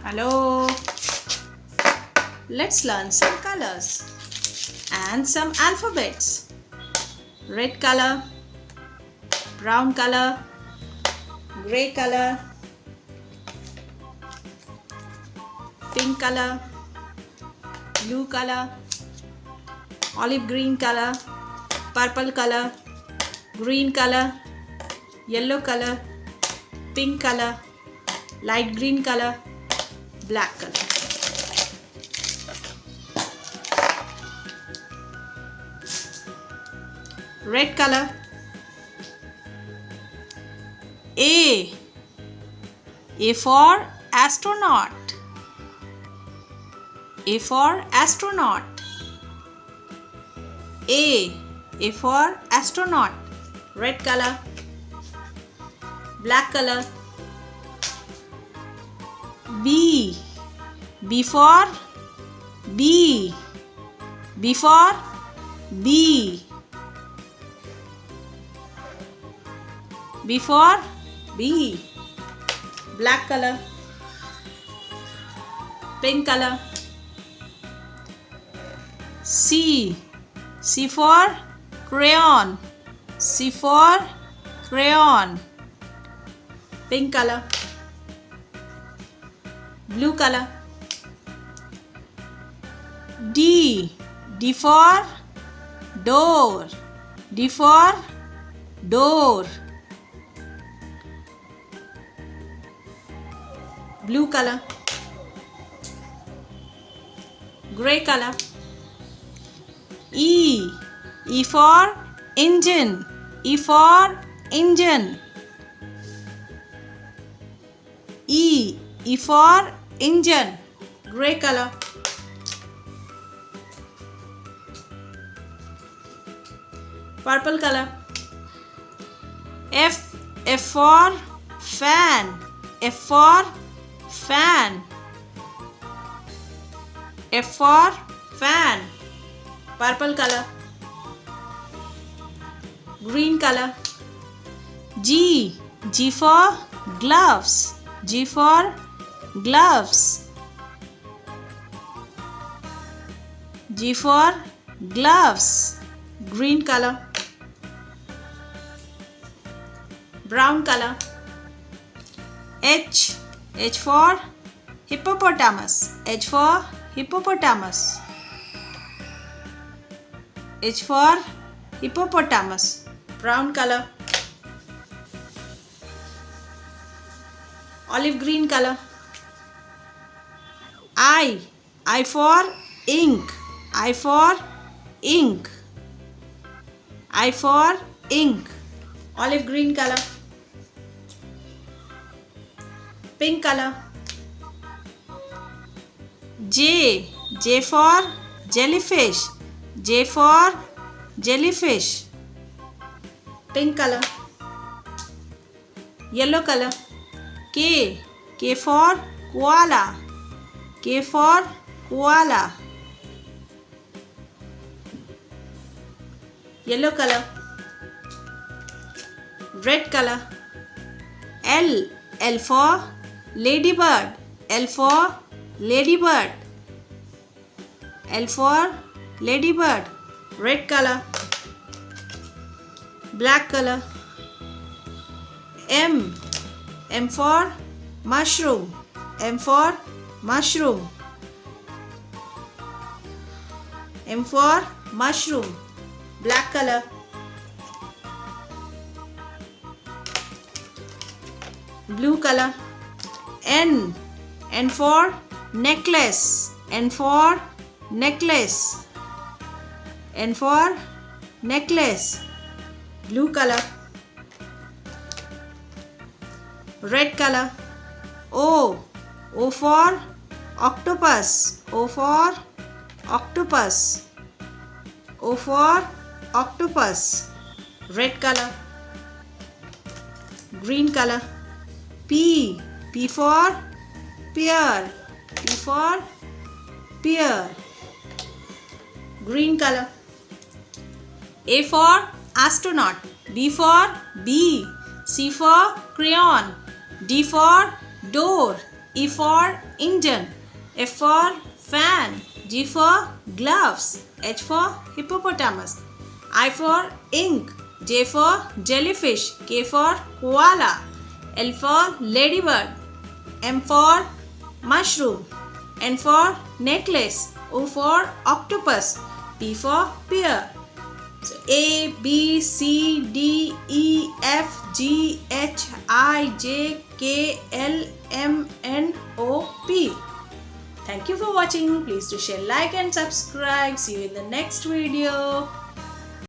Hello. Let's learn some colors and some alphabets. Red color, brown color, gray color, pink color, blue color, olive green color, purple color, green color, yellow color, pink color, light green color, black color. Red color. A for astronaut. A for astronaut. A for astronaut. Red color. Black color. B for bee. B for bee. B for bee. Black color. Pink color. C for crayon. C for crayon. Pink color. Blue color. D for door. D for door. Blue color. Gray color. E for engine. E for engine. E for engine. Gray color. Purple color. F for fan. F for fan. F for fan. Purple color. Green color. G for gloves. G for gloves. G for gloves. Green color. Brown color. H for hippopotamus. H for hippopotamus. H for hippopotamus. Brown color. Olive green color. I for ink. I for ink. I for ink. Olive green color. Pink color. J for jellyfish. J for jellyfish. Pink color. Yellow color. K for koala. K for koala. Yellow color. Red color. L for ladybird. L for ladybird. L for ladybird. Red color. Black color. M for mushroom. M for mushroom. M for mushroom. Black color. Blue color. N for necklace. N for necklace. N for necklace. Blue color. Red color. O for octopus. O for octopus. O for octopus. Red color. Green color. P for pear. P for pear. Green color. A for astronaut. B for bee. C for crayon. D for door. E for Indian. F for fan. G for gloves. H for hippopotamus. I for ink. J for jellyfish. K for koala. L for ladybird. M for mushroom. N for necklace. O for octopus. P for pear. So A, B, C, D, E, F, G, H, I, J, K, L, M, N, O, P. Thank you for watching. Please do share, like and subscribe. See you in the next video.